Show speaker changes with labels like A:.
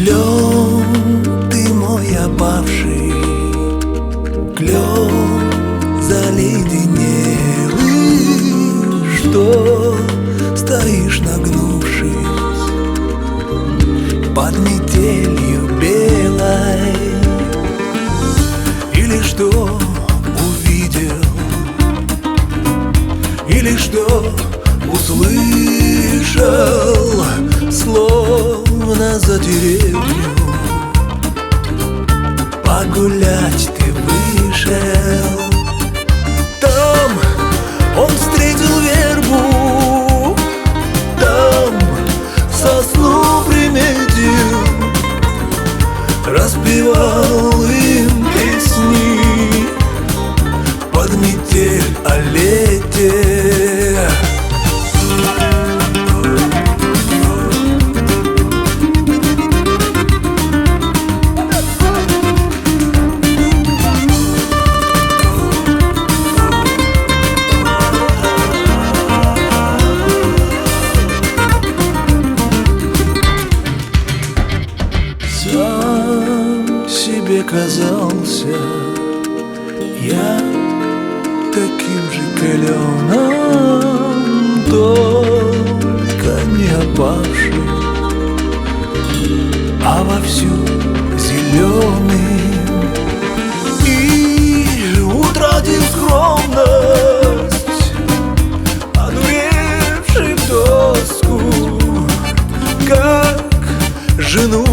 A: Клен, ты мой опавший, клен заледенелый, что стоишь нагнувшись под метелью белой. Или что увидел, или что услышал, словно за деревню погулять ты вышел. Там он встретил вербу, там сосну приметил, распевал им песни под метель о лете. Сам себе казался я таким же кленом, только не опавшим, а вовсю зеленым. И утратив скромность, одуревший в тоску, как жену